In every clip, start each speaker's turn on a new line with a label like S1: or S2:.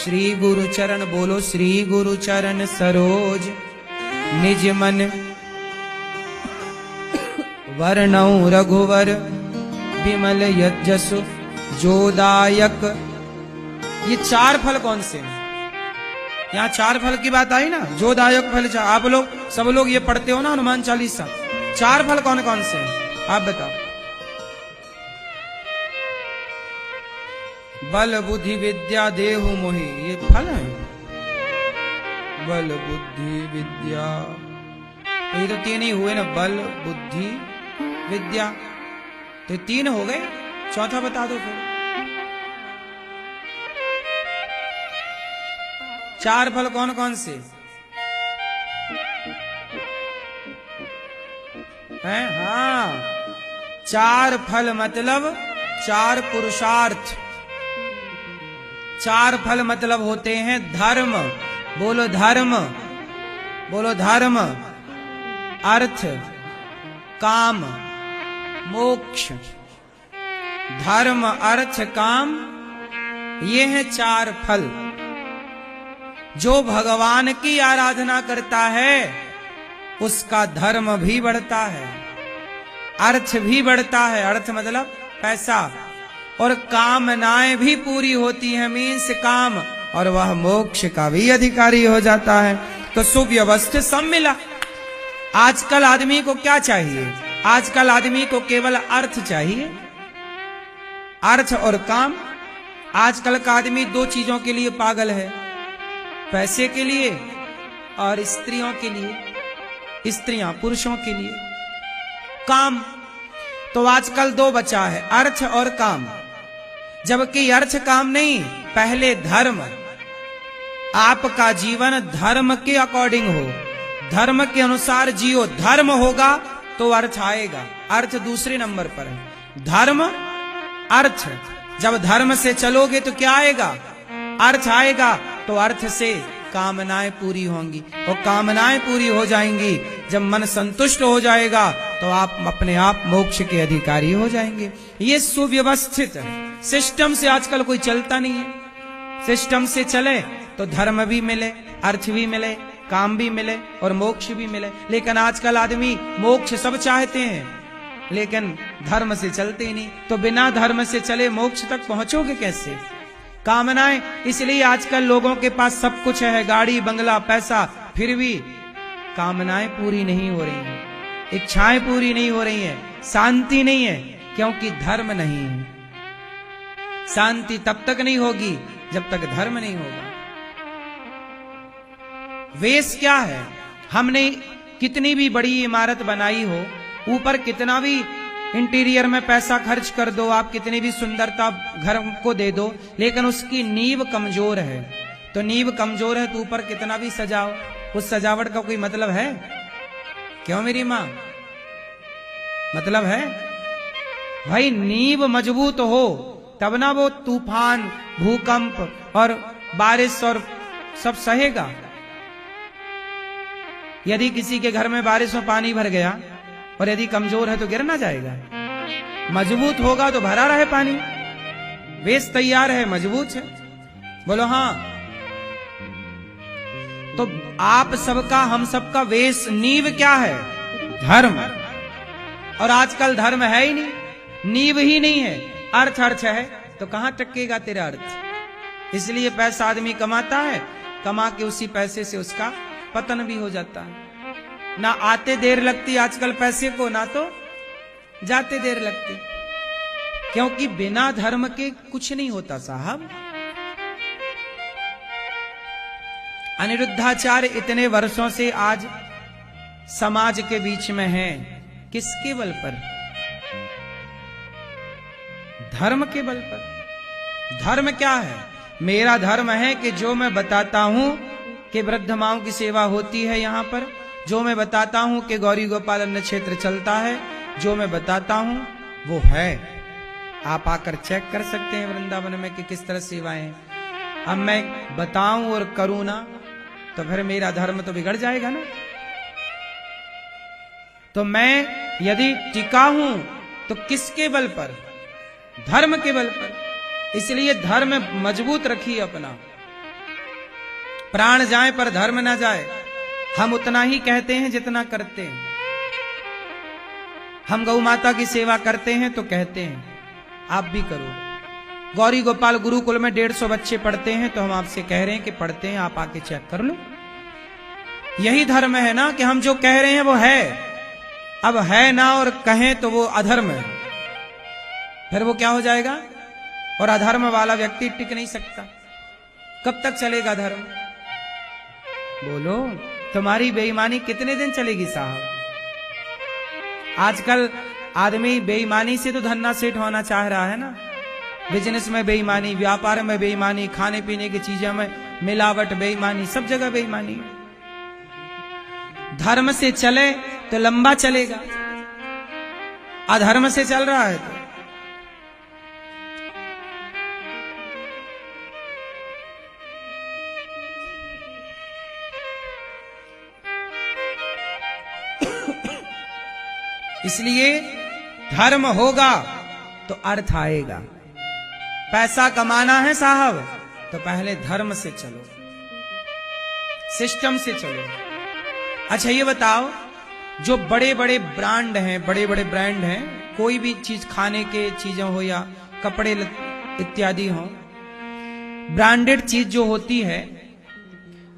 S1: श्री गुरु चरण, बोलो श्री गुरु चरण सरोज। निज मन वर्णौ रघुवर विमल यज्जसु जोदायक। ये चार फल कौन से हैं? यहाँ चार फल की बात आई ना, जोदायक फल। आप लोग सब लोग ये पढ़ते हो ना हनुमान चालीसा। चार फल कौन कौन से हैं आप बताओ? बल बुद्धि विद्या देहु मोहि, ये फल है। बल बुद्धि विद्या, ये तो तीन ही हुए ना, बल बुद्धि विद्या, तो तीन हो गए। चौथा बता दो फिर। चार फल कौन कौन से हैं? हाँ, चार फल मतलब चार पुरुषार्थ। चार फल मतलब होते हैं धर्म, बोलो धर्म, बोलो धर्म, अर्थ, काम, मोक्ष। धर्म अर्थ काम, ये हैं चार फल। जो भगवान की आराधना करता है उसका धर्म भी बढ़ता है, अर्थ भी बढ़ता है, अर्थ मतलब पैसा, और कामनाएं भी पूरी होती हैं, मीन्स काम, और वह मोक्ष का भी अधिकारी हो जाता है। तो सुव्यवस्थित सब मिला। आजकल आदमी को क्या चाहिए? आजकल आदमी को केवल अर्थ चाहिए, अर्थ और काम। आजकल का आदमी दो चीजों के लिए पागल है, पैसे के लिए और स्त्रियों के लिए, स्त्रियां पुरुषों के लिए, काम। तो आजकल दो बचा है, अर्थ और काम। जबकि अर्थ काम नहीं, पहले धर्म। आपका जीवन धर्म के अकॉर्डिंग हो, धर्म के अनुसार जियो। धर्म होगा तो अर्थ आएगा, अर्थ दूसरे नंबर पर है। धर्म अर्थ, जब धर्म से चलोगे तो क्या आएगा? अर्थ आएगा। तो अर्थ से कामनाएं पूरी होंगी, और कामनाएं पूरी हो जाएंगी। जब मन संतुष्ट हो जाएगा तो आप अपने आप मोक्ष के अधिकारी हो जाएंगे। ये सुव्यवस्थित सिस्टम से आजकल कोई चलता नहीं है। सिस्टम से चले तो धर्म भी मिले, अर्थ भी मिले, काम भी मिले और मोक्ष भी मिले। लेकिन आजकल आदमी मोक्ष सब चाहते हैं, लेकिन धर्म से चलते ही नहीं। तो बिना धर्म से चले मोक्ष तक पहुंचोगे कैसे? कामनाएं, इसलिए आजकल लोगों के पास सब कुछ है, गाड़ी बंगला पैसा, फिर भी कामनाएं पूरी नहीं हो रही हैं, इच्छाएं पूरी नहीं हो रही हैं, शांति नहीं है, क्योंकि धर्म नहीं है। शांति तब तक नहीं होगी जब तक धर्म नहीं होगा। वेश क्या है? हमने कितनी भी बड़ी इमारत बनाई हो, ऊपर कितना भी इंटीरियर में पैसा खर्च कर दो, आप कितनी भी सुंदरता घर को दे दो, लेकिन उसकी नींव कमजोर है। तो नींव कमजोर है तो ऊपर कितना भी सजाओ, उस सजावट का कोई मतलब है? क्यों मेरी माँ, मतलब है? भाई नींव मजबूत हो तब ना वो तूफान, भूकंप और बारिश और सब सहेगा। यदि किसी के घर में बारिश में पानी भर गया और यदि कमजोर है तो गिर ना जाएगा? मजबूत होगा तो भरा रहे पानी। वेश तैयार है, मजबूत है, बोलो हाँ। तो आप सबका, हम सबका वेश, नींव क्या है? धर्म। और आजकल धर्म है ही नहीं, नींव ही नहीं है, अर्थ अर्थ है, तो कहां टकेगा तेरा अर्थ? इसलिए पैसा आदमी कमाता है, कमा के उसी पैसे से उसका पतन भी हो जाता है। ना आते देर लगती आजकल पैसे को, ना तो जाते देर लगती, क्योंकि बिना धर्म के कुछ नहीं होता साहब। अनिरुद्धाचार्य इतने वर्षों से आज समाज के बीच में हैं, किसके बल पर? धर्म के बल पर। धर्म क्या है? मेरा धर्म है कि जो मैं बताता हूं कि वृद्ध माओं की सेवा होती है यहाँ पर, जो मैं बताता हूं कि गौरी गोपाल अन्न क्षेत्र चलता है, जो मैं बताता हूं वो है। आप आकर चेक कर सकते हैं वृंदावन में कि किस तरह सेवाएं हैं। अब मैं बताऊं और करूं ना तो फिर मेरा धर्म तो बिगड़ जाएगा ना। तो मैं यदि टिका हूं तो किसके बल पर? धर्म के बल पर। इसलिए धर्म मजबूत रखिए अपना, प्राण जाए पर धर्म ना जाए। हम उतना ही कहते हैं जितना करते हैं। हम गौ माता की सेवा करते हैं तो कहते हैं आप भी करो। गौरी गोपाल गुरुकुल में 150 बच्चे पढ़ते हैं तो हम आपसे कह रहे हैं कि पढ़ते हैं, आप आके चेक कर लो। यही धर्म है ना कि हम जो कह रहे हैं वो है। अब है ना और कहें तो वो अधर्म है, फिर वो क्या हो जाएगा? और अधर्म वाला व्यक्ति टिक नहीं सकता। कब तक चलेगा धर्म? बोलो, तुम्हारी बेईमानी कितने दिन चलेगी साहब? आजकल आदमी बेईमानी से तो धन्ना सेठ होना चाह रहा है ना। बिजनेस में बेईमानी, व्यापार में बेईमानी, खाने पीने की चीजों में मिलावट, बेईमानी, सब जगह बेईमानी। धर्म से चले तो लंबा चलेगा, अधर्म से चल रहा है तो इसलिए धर्म होगा तो अर्थ आएगा। पैसा कमाना है साहब तो पहले धर्म से चलो, सिस्टम से चलो। अच्छा ये बताओ, जो बड़े बड़े ब्रांड हैं, बड़े बड़े ब्रांड हैं, कोई भी चीज खाने के चीजें हो या कपड़े इत्यादि हो, ब्रांडेड चीज जो होती है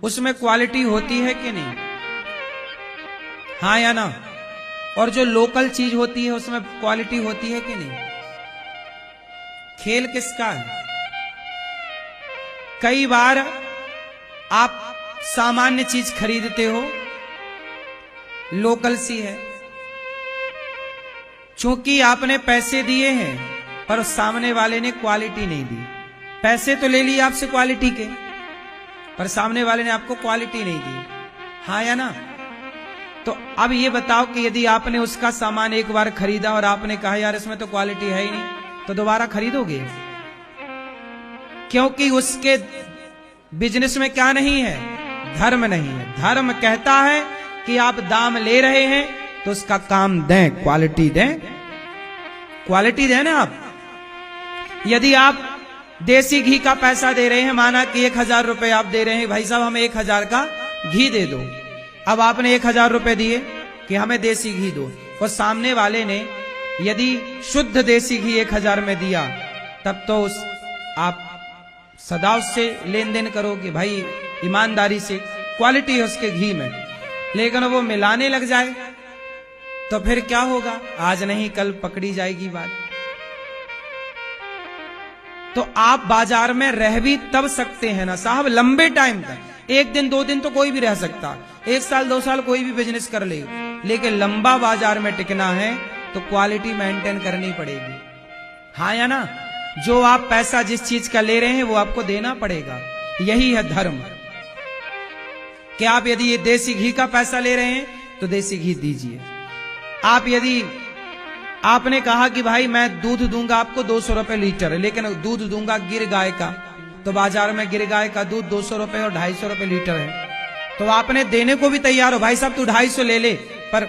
S1: उसमें क्वालिटी होती है कि नहीं? हाँ या ना? और जो लोकल चीज होती है उसमें क्वालिटी होती है कि नहीं? खेल किसका है? कई बार आप सामान्य चीज खरीदते हो, लोकल सी है, चूंकि आपने पैसे दिए हैं पर सामने वाले ने क्वालिटी नहीं दी। पैसे तो ले लिए आपसे क्वालिटी के, पर सामने वाले ने आपको क्वालिटी नहीं दी। हाँ या ना? तो अब ये बताओ कि यदि आपने उसका सामान एक बार खरीदा और आपने कहा यार इसमें तो क्वालिटी है ही नहीं, तो दोबारा खरीदोगे? क्योंकि उसके बिजनेस में क्या नहीं है? धर्म नहीं है। धर्म कहता है कि आप दाम ले रहे हैं तो उसका काम दें, क्वालिटी दें, क्वालिटी दें ना आप। यदि आप देसी घी का पैसा दे रहे हैं, माना कि 1000 रुपए आप दे रहे हैं, भाई साहब हमें 1000 का घी दे दो। अब आपने 1000 रुपए दिए कि हमें देसी घी दो, और सामने वाले ने यदि शुद्ध देसी घी 1000 में दिया, तब तो आप सदा उससे लेन देन करोगे भाई, ईमानदारी से, क्वालिटी है उसके घी में। लेकिन वो मिलाने लग जाए तो फिर क्या होगा? आज नहीं कल पकड़ी जाएगी बात। तो आप बाजार में रह भी तब सकते हैं ना साहब, लंबे टाइम तक। 1 दिन 2 दिन तो कोई भी रह सकता, 1 साल 2 साल कोई भी बिजनेस कर ले, लेकिन लंबा बाजार में टिकना है तो क्वालिटी मेंटेन करनी पड़ेगी। हाँ या ना? जो आप पैसा जिस चीज का ले रहे हैं वो आपको देना पड़ेगा। यही है धर्म। कि आप यदि ये देसी घी का पैसा ले रहे हैं तो देसी घी दीजिए। आप यदि आपने कहा कि भाई मैं दूध दूंगा आपको 200 रुपए लीटर, लेकिन दूध दूंगा गिर गाय का, तो बाजार में गिर गाय का दूध 200 रुपए और 250 रुपए लीटर है, तो आपने देने को भी तैयार हो, भाई साहब तू 250 ले ले। पर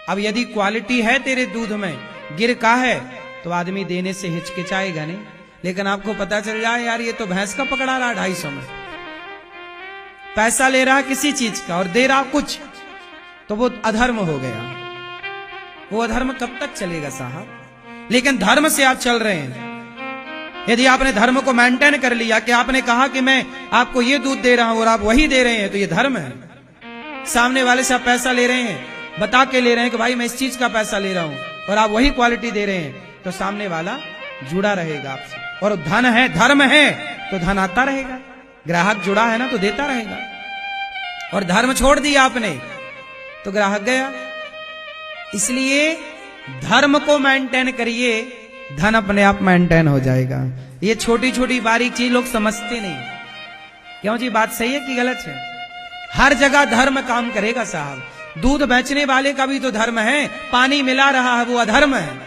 S1: अब यदि क्वालिटी है तेरे दूध में, गिर का है, तो आदमी देने से हिचकिचाएगा नहीं। लेकिन आपको पता चल जाए यार ये तो भैंस का पकड़ा रहा 250 में, पैसा ले रहा किसी चीज का और दे रहा कुछ, तो वो अधर्म हो गया। वो अधर्म कब तक चलेगा साहब? लेकिन धर्म से आप चल रहे हैं। यदि आपने धर्म को मेंटेन कर लिया कि आपने कहा कि मैं आपको ये दूध दे रहा हूं और आप वही दे रहे हैं, तो ये धर्म है। सामने वाले से आप पैसा ले रहे हैं, बता के ले रहे हैं कि भाई मैं इस चीज का पैसा ले रहा हूं, और आप वही क्वालिटी दे रहे हैं, तो सामने वाला जुड़ा रहेगा आपसे। और धन है, धर्म है, तो धन आता रहेगा। ग्राहक जुड़ा है ना तो देता रहेगा। और धर्म छोड़ दिया आपने तो ग्राहक गया। इसलिए धर्म को मेंटेन करिए, धन अपने आप मेंटेन हो जाएगा। ये छोटी छोटी बारीक चीज लोग समझते नहीं। क्यों जी? बात सही है कि गलत है? हर जगह धर्म काम करेगा साहब। दूध बेचने वाले का भी तो धर्म है, पानी मिला रहा है वो अधर्म है।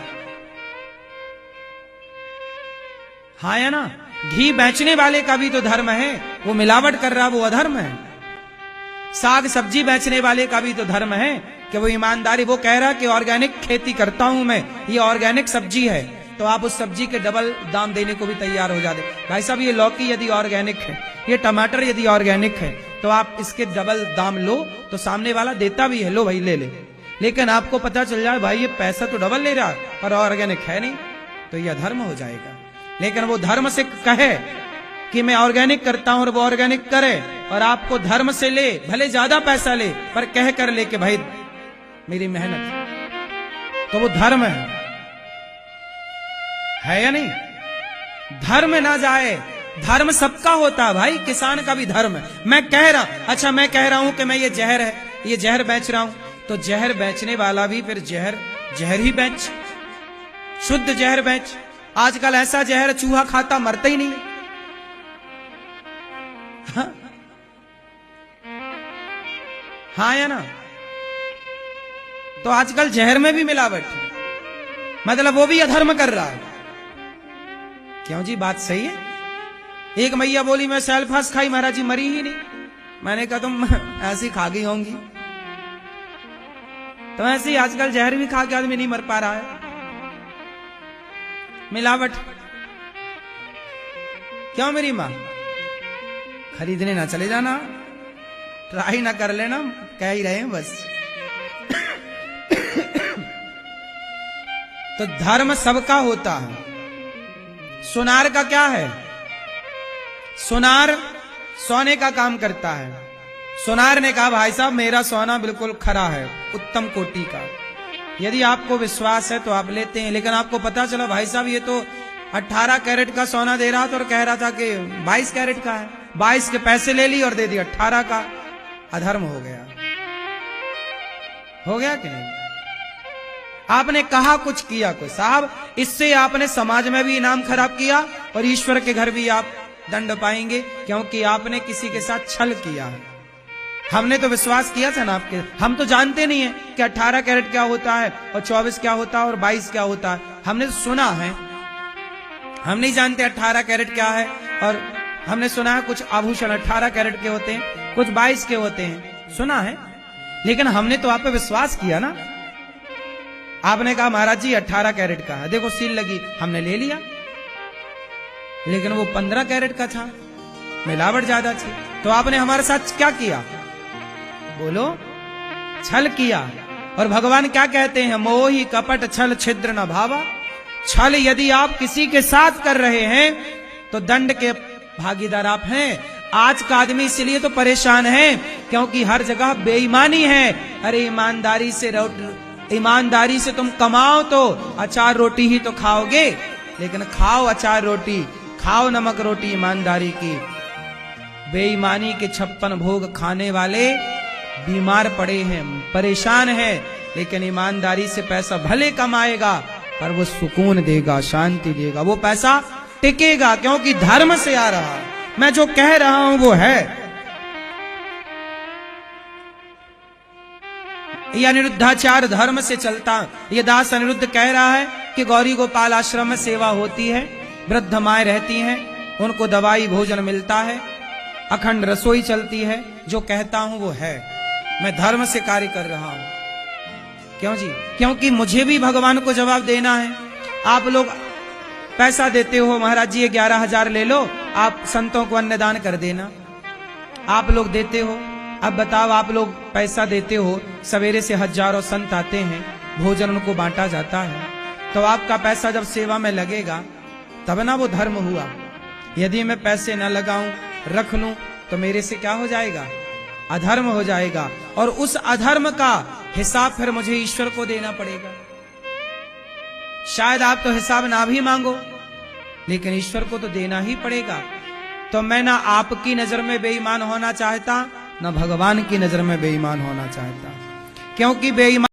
S1: हाँ या ना? घी बेचने वाले का भी तो धर्म है, वो मिलावट कर रहा वो अधर्म है। साग सब्जी बेचने वाले का भी तो धर्म है कि वो ईमानदारी, वो कह रहा कि ऑर्गेनिक खेती करता हूं मैं, ये ऑर्गेनिक सब्जी है, तो आप उस सब्जी के डबल दाम देने को भी तैयार हो जाते। भाई साहब ये लौकी यदि ऑर्गेनिक है, ये टमाटर यदि ऑर्गेनिक है, तो आप इसके डबल दाम लो, तो सामने वाला देता भी है, लो भाई ले ले। लेकिन आपको पता चल जाए भाई ये पैसा तो डबल ले रहा है पर ऑर्गेनिक है नहीं, तो यह धर्म हो जाएगा। लेकिन वो धर्म से कहे कि मैं ऑर्गेनिक करता हूं और वो ऑर्गेनिक करे, और आपको धर्म से ले, भले ज्यादा पैसा ले पर कह कर ले कि भाई मेरी मेहनत, तो वो धर्म है या नहीं? धर्म ना जाए, धर्म सबका होता है भाई, किसान का भी धर्म है। मैं कह रहा हूं कि मैं ये जहर बेच रहा हूं, तो जहर बेचने वाला भी फिर जहर ही बेच, शुद्ध जहर बेच। आजकल ऐसा जहर चूहा खाता मरता ही नहीं। हाँ या ना? तो आजकल जहर में भी मिलावट, मतलब वो भी अधर्म कर रहा है। क्यों जी, बात सही है। एक मैया बोली मैं सेल्फास खाई, महाराज जी मरी ही नहीं। मैंने कहा तुम ऐसी खा गई होंगी। तो ऐसे ही आजकल जहर भी खा के आदमी नहीं मर पा रहा है, मिलावट। क्यों मेरी मां? खरीदने ना चले जाना, ट्राई ना कर लेना, कह ही रहे हैं बस। तो धर्म सबका होता है। सुनार का क्या है? सुनार सोने का काम करता है। सुनार ने कहा भाई साहब मेरा सोना बिल्कुल खरा है, उत्तम कोटि का, यदि आपको विश्वास है तो आप लेते हैं। लेकिन आपको पता चला भाई साहब ये तो 18 कैरेट का सोना दे रहा था और कह रहा था कि 22 कैरेट का है। 22 के पैसे ले ली और दे दिया 18 का। अधर्म हो गया कि नहीं? आपने कहा कुछ, किया कुछ। साहब इससे आपने समाज में भी इनाम खराब किया और ईश्वर के घर भी आप दंड पाएंगे, क्योंकि आपने किसी के साथ छल किया है। हमने तो विश्वास किया था ना आपके, हम तो जानते नहीं है कि 18 कैरेट क्या होता है और 24 क्या होता है और 22 क्या होता है। हमने तो सुना है, हम नहीं जानते 18 कैरेट क्या है। और हमने सुना है कुछ आभूषण 18 कैरेट के होते हैं, कुछ 22 के होते हैं, सुना है। लेकिन हमने तो आप पे विश्वास किया ना। आपने कहा महाराज जी 18 कैरेट का है, देखो सील लगी, हमने ले लिया। लेकिन वो 15 कैरेट का था, मिलावट ज्यादा थी। तो आपने हमारे साथ क्या किया? बोलो, छल किया। और भगवान क्या कहते हैं? मोही कपट छल छिद्र न भावा। छल यदि आप किसी के साथ कर रहे हैं तो दंड के भागीदार आप हैं। आज का आदमी इसलिए तो परेशान है क्योंकि हर जगह बेईमानी है। अरे ईमानदारी से तुम कमाओ तो अचार रोटी ही तो खाओगे, लेकिन खाओ अचार रोटी, खाओ नमक रोटी ईमानदारी की। बेईमानी के 56 भोग खाने वाले बीमार पड़े हैं, परेशान हैं। लेकिन ईमानदारी से पैसा भले कमाएगा पर वो सुकून देगा, शांति देगा, वो पैसा टिकेगा, क्योंकि धर्म से आ रहा है। मैं जो कह रहा हूं वो है। यह अनिरुद्धाचार धर्म से चलता। ये दास अनिरुद्ध कह रहा है कि गौरी गोपाल आश्रम में सेवा होती है, वृद्ध माएं रहती हैं, उनको दवाई भोजन मिलता है, अखंड रसोई चलती है। जो कहता हूं वो है, मैं धर्म से कार्य कर रहा हूं। क्यों जी? क्योंकि मुझे भी भगवान को जवाब देना है। आप लोग पैसा देते हो, महाराज जी 11,000 ले लो, आप संतों को अन्नदान कर देना। आप लोग देते हो, अब बताओ आप लोग पैसा देते हो, सवेरे से हजारों संत आते हैं, भोजन उनको बांटा जाता है, तो आपका पैसा जब सेवा में लगेगा तब ना वो धर्म हुआ। यदि मैं पैसे न लगाऊं, रख लूं, तो मेरे से क्या हो जाएगा? अधर्म हो जाएगा। और उस अधर्म का हिसाब फिर मुझे ईश्वर को देना पड़ेगा। शायद आप तो हिसाब ना भी मांगो, लेकिन ईश्वर को तो देना ही पड़ेगा। तो मैं ना आपकी नजर में बेईमान होना चाहता, ना भगवान की नजर में बेईमान होना चाहता, क्योंकि बेईमान